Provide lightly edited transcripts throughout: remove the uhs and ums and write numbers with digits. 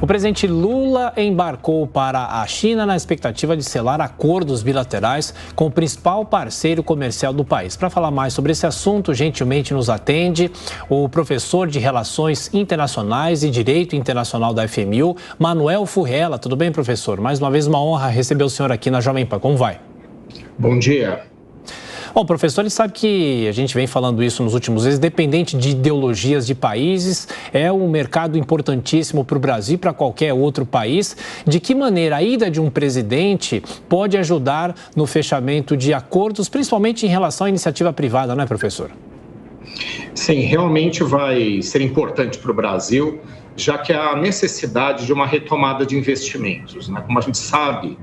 O presidente Lula embarcou para a China na expectativa de selar acordos bilaterais com o principal parceiro comercial do país. Para falar mais sobre esse assunto, gentilmente nos atende o professor de Relações Internacionais e Direito Internacional da FMU, Manuel Furrella. Tudo bem, professor? Mais uma vez, uma honra receber o senhor aqui na Jovem Pan. Como vai? Bom dia. Bom, professor, ele sabe que a gente vem falando isso nos últimos meses, dependente de ideologias de países, é um mercado importantíssimo para o Brasil e para qualquer outro país. De que maneira a ida de um presidente pode ajudar no fechamento de acordos, principalmente em relação à iniciativa privada, não é, professor? Sim, realmente vai ser importante para o Brasil, já que há necessidade de uma retomada de investimentos, né? Como a gente sabe,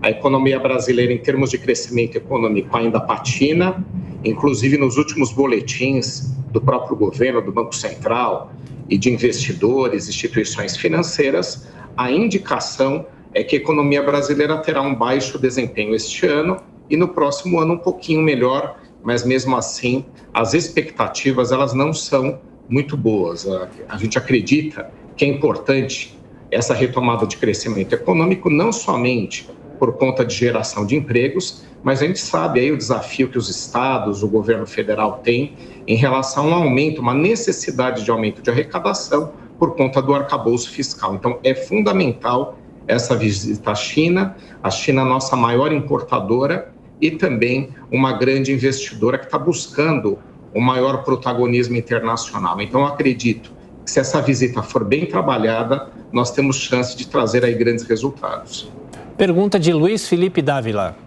a economia brasileira, em termos de crescimento econômico, ainda patina, inclusive nos últimos boletins do próprio governo, do Banco Central e de investidores, instituições financeiras, a indicação é que a economia brasileira terá um baixo desempenho este ano e no próximo ano um pouquinho melhor, mas mesmo assim as expectativas elas não são muito boas. A gente acredita que é importante essa retomada de crescimento econômico, não somente por conta de geração de empregos, mas a gente sabe aí o desafio que os estados, o governo federal tem em relação ao aumento, uma necessidade de aumento de arrecadação por conta do arcabouço fiscal. Então, é fundamental essa visita à China, a China é a nossa maior importadora e também uma grande investidora que está buscando o maior protagonismo internacional. Então, eu acredito que se essa visita for bem trabalhada, nós temos chance de trazer aí grandes resultados. Pergunta de Luiz Felipe Dávila.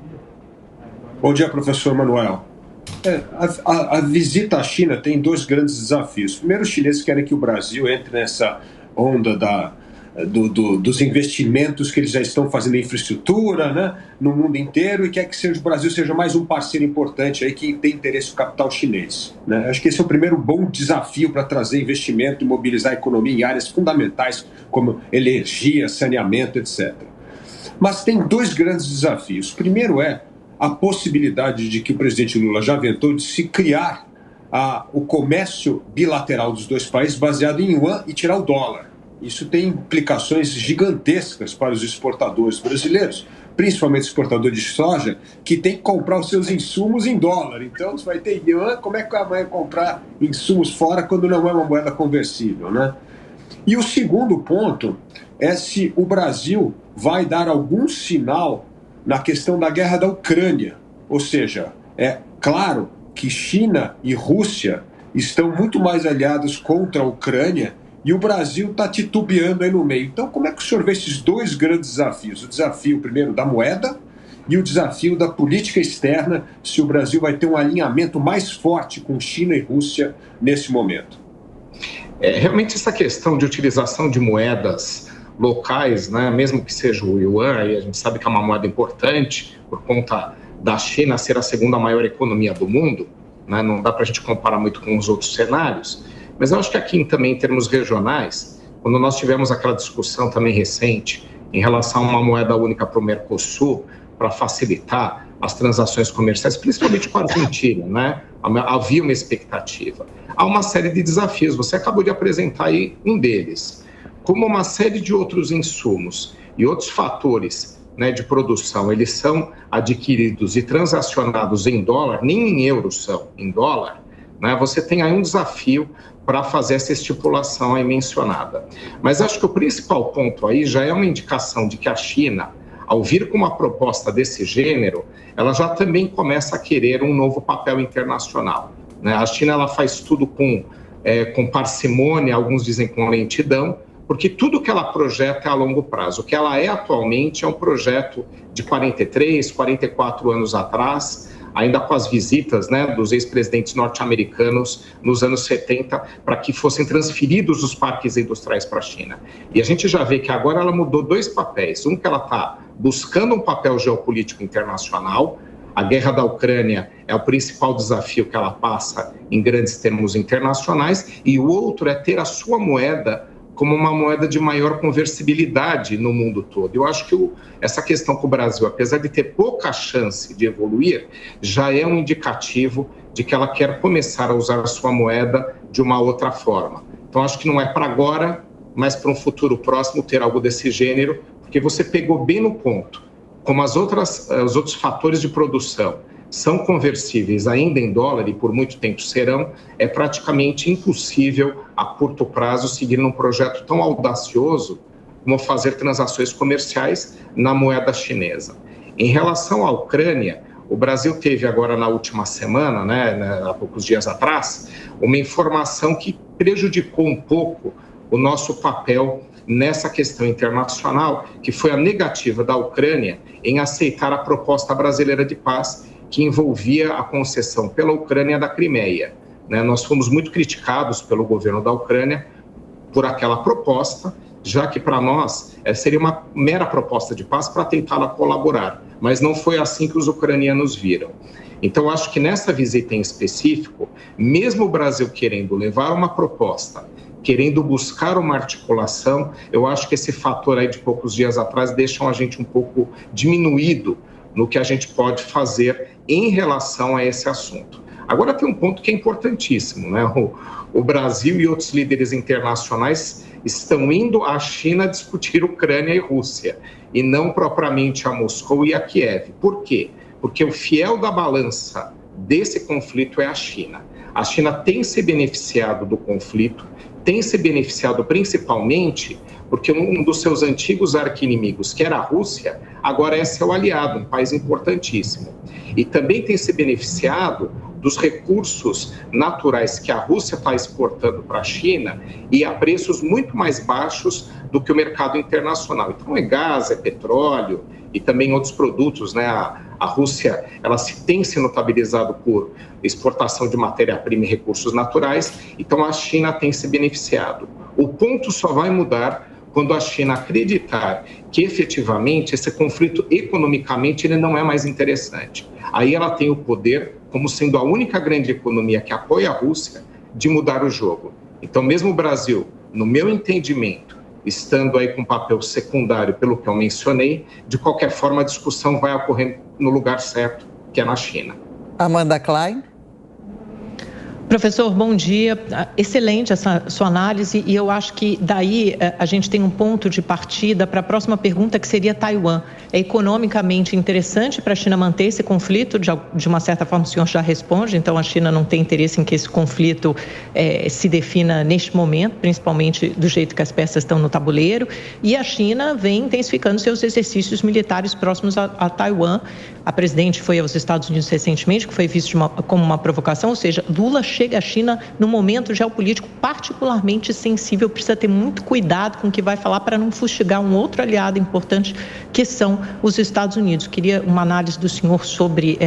Bom dia, professor Manuel. A visita à China tem dois grandes desafios. Primeiro, os chineses querem que o Brasil entre nessa onda dos investimentos que eles já estão fazendo em infraestrutura, né, no mundo inteiro, e quer que o Brasil seja mais um parceiro importante aí que tem interesse no capital chinês, né? Acho que esse é o primeiro bom desafio para trazer investimento e mobilizar a economia em áreas fundamentais como energia, saneamento, etc. Mas tem dois grandes desafios. O primeiro é a possibilidade de que o presidente Lula já aventou de se criar o comércio bilateral dos dois países baseado em yuan e tirar o dólar. Isso tem implicações gigantescas para os exportadores brasileiros, principalmente exportadores de soja, que tem que comprar os seus insumos em dólar. Então, se vai ter yuan, como é que vai comprar insumos fora quando não é uma moeda conversível, né? E o segundo ponto é se o Brasil vai dar algum sinal na questão da guerra da Ucrânia. Ou seja, é claro que China e Rússia estão muito mais aliados contra a Ucrânia e o Brasil está titubeando aí no meio. Então, como é que o senhor vê esses dois grandes desafios? O desafio, primeiro, da moeda e o desafio da política externa, se o Brasil vai ter um alinhamento mais forte com China e Rússia nesse momento. Realmente essa questão de utilização de moedas locais, né, mesmo que seja o yuan, e a gente sabe que é uma moeda importante por conta da China ser a segunda maior economia do mundo, né, não dá para a gente comparar muito com os outros cenários, mas eu acho que aqui também em termos regionais, quando nós tivemos aquela discussão também recente em relação a uma moeda única para o Mercosul, para facilitar as transações comerciais, principalmente com a Argentina, né? Havia uma expectativa. Há uma série de desafios, você acabou de apresentar aí um deles. Como uma série de outros insumos e outros fatores, né, de produção, eles são adquiridos e transacionados em dólar, nem em euros são, em dólar, né? Você tem aí um desafio para fazer essa estipulação aí mencionada. Mas acho que o principal ponto aí já é uma indicação de que a China, ao vir com uma proposta desse gênero, ela já também começa a querer um novo papel internacional, né? A China ela faz tudo com parcimônia, alguns dizem com lentidão, porque tudo que ela projeta é a longo prazo. O que ela é atualmente é um projeto de 43, 44 anos atrás, ainda com as visitas, né, dos ex-presidentes norte-americanos nos anos 70, para que fossem transferidos os parques industriais para a China. E a gente já vê que agora ela mudou dois papéis. Um, que ela está buscando um papel geopolítico internacional. A guerra da Ucrânia é o principal desafio que ela passa em grandes termos internacionais. E o outro é ter a sua moeda como uma moeda de maior conversibilidade no mundo todo. Eu acho que essa questão com o Brasil, apesar de ter pouca chance de evoluir, já é um indicativo de que ela quer começar a usar a sua moeda de uma outra forma. Então, acho que não é para agora, mas para um futuro próximo ter algo desse gênero, porque você pegou bem no ponto. Como os outros fatores de produção são conversíveis ainda em dólar e por muito tempo serão, é praticamente impossível a curto prazo seguir num projeto tão audacioso como fazer transações comerciais na moeda chinesa. Em relação à Ucrânia, o Brasil teve agora na última semana, há poucos dias atrás, uma informação que prejudicou um pouco o nosso papel nessa questão internacional, que foi a negativa da Ucrânia em aceitar a proposta brasileira de paz que envolvia a concessão pela Ucrânia da Crimeia. Nós fomos muito criticados pelo governo da Ucrânia por aquela proposta, já que para nós seria uma mera proposta de paz para tentar colaborar, mas não foi assim que os ucranianos viram. Então, acho que nessa visita em específico, mesmo o Brasil querendo levar uma proposta, querendo buscar uma articulação, eu acho que esse fator aí de poucos dias atrás deixa a gente um pouco diminuído no que a gente pode fazer em relação a esse assunto. Agora tem um ponto que é importantíssimo, O Brasil e outros líderes internacionais estão indo à China discutir Ucrânia e Rússia, e não propriamente a Moscou e a Kiev. Por quê? Porque o fiel da balança desse conflito é a China. A China tem se beneficiado do conflito, tem se beneficiado principalmente porque um dos seus antigos arqui-inimigos, que era a Rússia, agora é seu aliado, um país importantíssimo. E também tem se beneficiado dos recursos naturais que a Rússia está exportando para a China e a preços muito mais baixos do que o mercado internacional. Então, é gás, é petróleo e também outros produtos, A Rússia, ela tem se notabilizado por exportação de matéria-prima e recursos naturais, então a China tem se beneficiado. O ponto só vai mudar quando a China acreditar que efetivamente esse conflito economicamente ele não é mais interessante. Aí ela tem o poder, como sendo a única grande economia que apoia a Rússia, de mudar o jogo. Então, mesmo o Brasil, no meu entendimento, estando aí com um papel secundário pelo que eu mencionei, de qualquer forma a discussão vai ocorrer no lugar certo, que é na China. Amanda Klein. Professor, bom dia. Excelente essa sua análise e eu acho que daí a gente tem um ponto de partida para a próxima pergunta, que seria Taiwan. É economicamente interessante para a China manter esse conflito? De uma certa forma o senhor já responde, então a China não tem interesse em que esse conflito se defina neste momento, principalmente do jeito que as peças estão no tabuleiro, e a China vem intensificando seus exercícios militares próximos a Taiwan. A presidente foi aos Estados Unidos recentemente, que foi visto como uma provocação, ou seja, Lula chega à China num momento geopolítico particularmente sensível, precisa ter muito cuidado com o que vai falar para não fustigar um outro aliado importante, que são os Estados Unidos. Queria uma análise do senhor sobre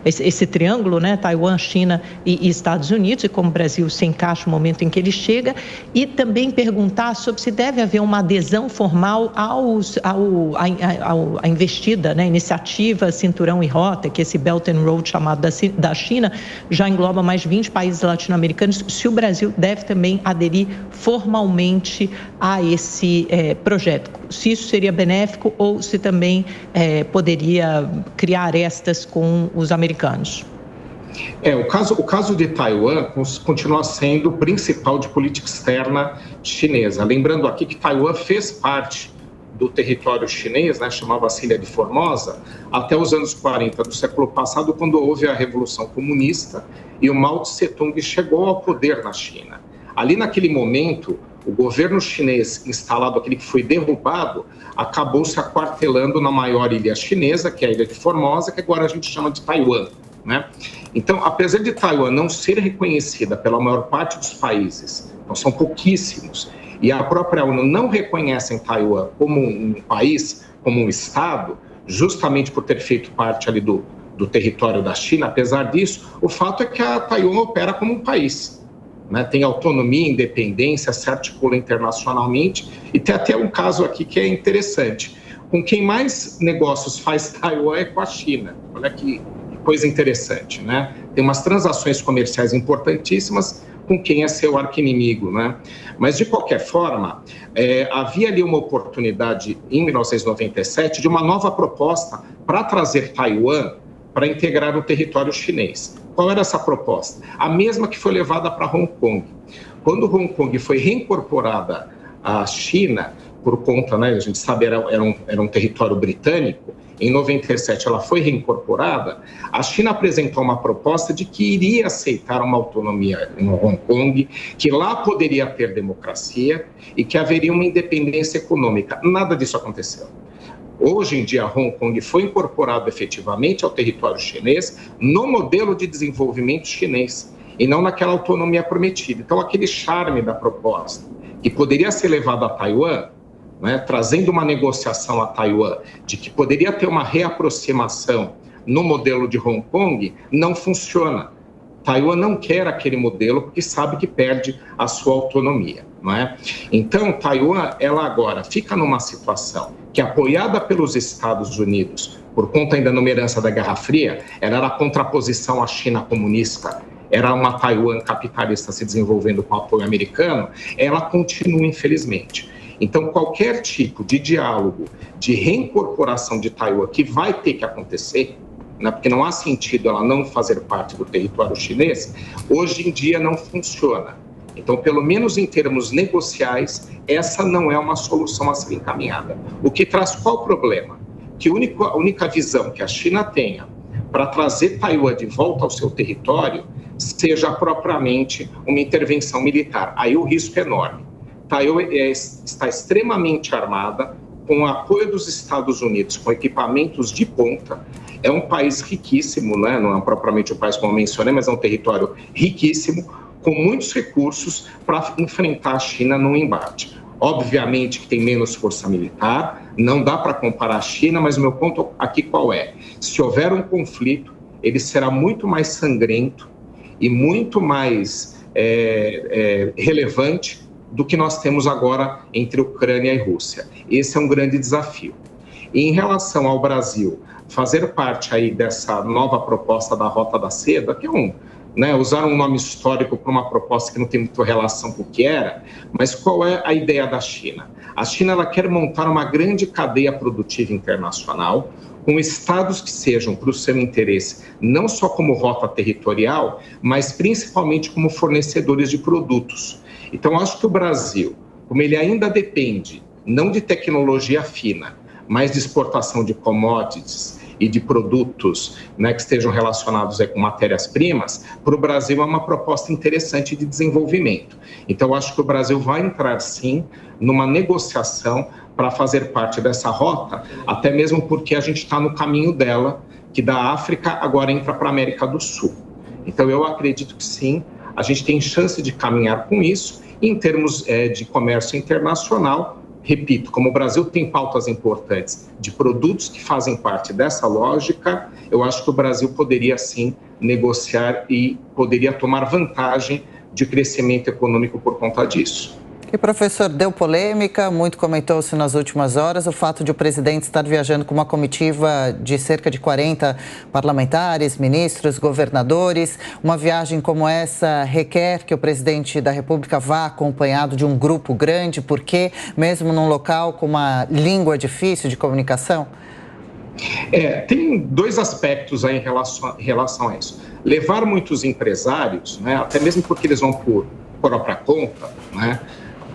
esse triângulo, Taiwan, China e Estados Unidos, e como o Brasil se encaixa no momento em que ele chega, e também perguntar sobre se deve haver uma adesão formal à investida, iniciativa Cinturão e Rota, que esse Belt and Road chamado da China já engloba mais de 20 países latino-americanos, se o Brasil deve também aderir formalmente a esse projeto. Se isso seria benéfico ou se também poderia criar arestas com os americanos. O caso de Taiwan continua sendo o principal de política externa chinesa. Lembrando aqui que Taiwan fez parte do território chinês, chamava-se Ilha de Formosa, até os anos 40 do século passado, quando houve a Revolução Comunista e o Mao Tse-tung chegou ao poder na China. Ali naquele momento, o governo chinês instalado, aquele que foi derrubado, acabou se aquartelando na maior ilha chinesa, que é a Ilha de Formosa, que agora a gente chama de Taiwan. Então, apesar de Taiwan não ser reconhecida pela maior parte dos países, então são pouquíssimos, e a própria ONU não reconhece Taiwan como um país, como um Estado, justamente por ter feito parte ali do território da China. Apesar disso, o fato é que a Taiwan opera como um país. Tem autonomia, independência, se articula internacionalmente, e tem até um caso aqui que é interessante. Com quem mais negócios faz Taiwan é com a China. Olha que coisa interessante, Tem umas transações comerciais importantíssimas com quem é seu arqui-inimigo, Mas, de qualquer forma, havia ali uma oportunidade, em 1997, de uma nova proposta para trazer Taiwan para integrar o território chinês. Qual era essa proposta? A mesma que foi levada para Hong Kong. Quando Hong Kong foi reincorporada a China, por conta, né, a gente sabe, era um território britânico. Em 97 ela foi reincorporada. A China apresentou uma proposta de que iria aceitar uma autonomia em Hong Kong, que lá poderia ter democracia e que haveria uma independência econômica. Nada disso aconteceu. Hoje em dia, Hong Kong foi incorporado efetivamente ao território chinês no modelo de desenvolvimento chinês e não naquela autonomia prometida. Então, aquele charme da proposta que poderia ser levado a Taiwan, né, trazendo uma negociação a Taiwan de que poderia ter uma reaproximação no modelo de Hong Kong, não funciona. Taiwan não quer aquele modelo porque sabe que perde a sua autonomia, não é? Então, Taiwan, ela agora fica numa situação que, apoiada pelos Estados Unidos, por conta ainda numa herança da Guerra Fria, ela era a contraposição à China comunista, era uma Taiwan capitalista se desenvolvendo com apoio americano, ela continua, infelizmente. Então, qualquer tipo de diálogo, de reincorporação de Taiwan, que vai ter que acontecer, né, porque não há sentido ela não fazer parte do território chinês, hoje em dia não funciona. Então, pelo menos em termos negociais, essa não é uma solução a ser encaminhada. O que traz qual problema? Que a única visão que a China tenha para trazer Taiwan de volta ao seu território seja propriamente uma intervenção militar. Aí o risco é enorme. Taiwan está extremamente armada, com o apoio dos Estados Unidos, com equipamentos de ponta. É um país riquíssimo, né? Não é propriamente um país como eu mencionei, mas é um território riquíssimo, com muitos recursos para enfrentar a China num embate. Obviamente que tem menos força militar, não dá para comparar a China, mas o meu ponto aqui qual é? Se houver um conflito, ele será muito mais sangrento e muito mais relevante do que nós temos agora entre Ucrânia e Rússia. Esse é um grande desafio. E em relação ao Brasil, fazer parte aí dessa nova proposta da Rota da Seda, que é usar um nome histórico para uma proposta que não tem muita relação com o que era, mas qual é a ideia da China? A China ela quer montar uma grande cadeia produtiva internacional, com estados que sejam para o seu interesse, não só como rota territorial, mas principalmente como fornecedores de produtos. Então, acho que o Brasil, como ele ainda depende, não de tecnologia fina, mas de exportação de commodities e de produtos, né, que estejam relacionados aí com matérias-primas, para o Brasil é uma proposta interessante de desenvolvimento. Então, acho que o Brasil vai entrar, sim, numa negociação para fazer parte dessa rota, até mesmo porque a gente está no caminho dela, que da África agora entra para a América do Sul. Então, eu acredito que, sim, a gente tem chance de caminhar com isso. Em termos de comércio internacional, repito, como o Brasil tem pautas importantes de produtos que fazem parte dessa lógica, eu acho que o Brasil poderia, sim, negociar e poderia tomar vantagem de crescimento econômico por conta disso. E, professor, deu polêmica, muito comentou-se nas últimas horas o fato de o presidente estar viajando com uma comitiva de cerca de 40 parlamentares, ministros, governadores. Uma viagem como essa requer que o presidente da República vá acompanhado de um grupo grande, porque mesmo num local com uma língua difícil de comunicação? Tem dois aspectos aí em relação a isso. Levar muitos empresários, né, até mesmo porque eles vão por própria conta, né,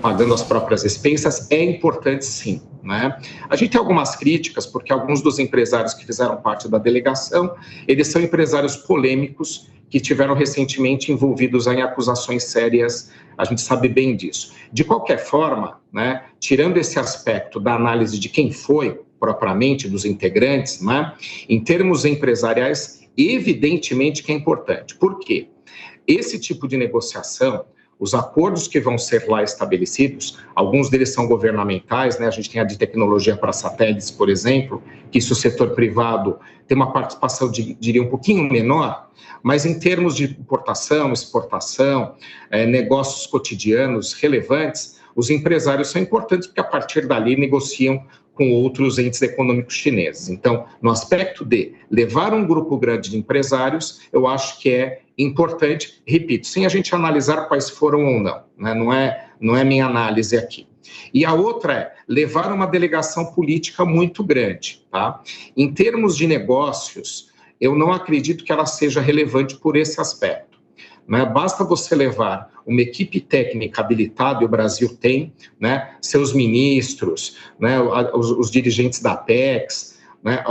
pagando as próprias expensas, é importante, sim, né? A gente tem algumas críticas, porque alguns dos empresários que fizeram parte da delegação, eles são empresários polêmicos que tiveram recentemente envolvidos em acusações sérias, a gente sabe bem disso. De qualquer forma, né, tirando esse aspecto da análise de quem foi, propriamente, dos integrantes, né, em termos empresariais, evidentemente que é importante. Por quê? Esse tipo de negociação, os acordos que vão ser lá estabelecidos, alguns deles são governamentais, né? A gente tem a de tecnologia para satélites, por exemplo, que se o setor privado tem uma participação, diria, um pouquinho menor, mas em termos de importação, exportação, negócios cotidianos relevantes, os empresários são importantes porque a partir dali negociam com outros entes econômicos chineses. Então, no aspecto de levar um grupo grande de empresários, eu acho que é importante, repito, sem a gente analisar quais foram ou não, né? Não é minha análise aqui. E a outra é levar uma delegação política muito grande, tá? Em termos de negócios, eu não acredito que ela seja relevante por esse aspecto. né? Basta você levar uma equipe técnica habilitada, e o Brasil tem, né? Seus ministros, né? Os dirigentes da Apex, né?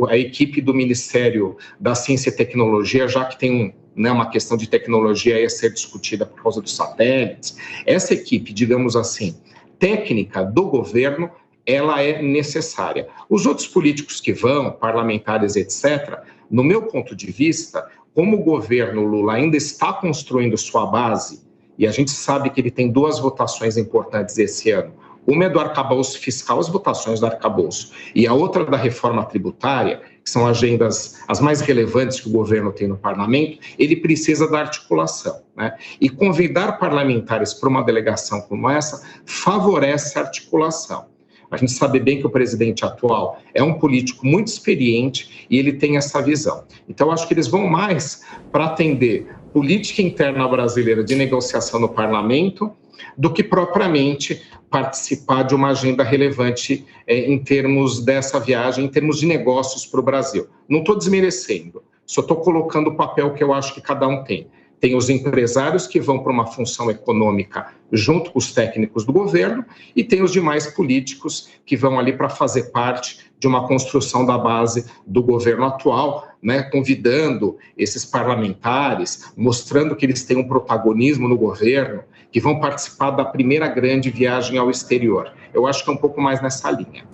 A equipe do Ministério da Ciência e Tecnologia, já que tem uma questão de tecnologia a ser discutida por causa dos satélites. Essa equipe, digamos assim, técnica do governo, ela é necessária. Os outros políticos que vão, parlamentares, etc., no meu ponto de vista, como o governo Lula ainda está construindo sua base, e a gente sabe que ele tem 2 votações importantes esse ano, uma é do arcabouço fiscal, as votações do arcabouço, e a outra da reforma tributária, que são agendas as mais relevantes que o governo tem no parlamento, ele precisa da articulação, né? E convidar parlamentares para uma delegação como essa favorece a articulação. A gente sabe bem que o presidente atual é um político muito experiente e ele tem essa visão. Então, eu acho que eles vão mais para atender política interna brasileira de negociação no parlamento do que propriamente participar de uma agenda relevante em termos dessa viagem, em termos de negócios para o Brasil. Não estou desmerecendo, só estou colocando o papel que eu acho que cada um tem. Tem os empresários que vão para uma função econômica junto com os técnicos do governo e tem os demais políticos que vão ali para fazer parte de uma construção da base do governo atual, né, convidando esses parlamentares, mostrando que eles têm um protagonismo no governo, que vão participar da primeira grande viagem ao exterior. Eu acho que é um pouco mais nessa linha.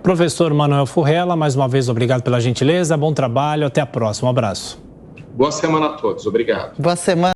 Professor Manuel Furrella, mais uma vez, obrigado pela gentileza, bom trabalho, até a próxima, um abraço. Boa semana a todos, obrigado. Boa semana.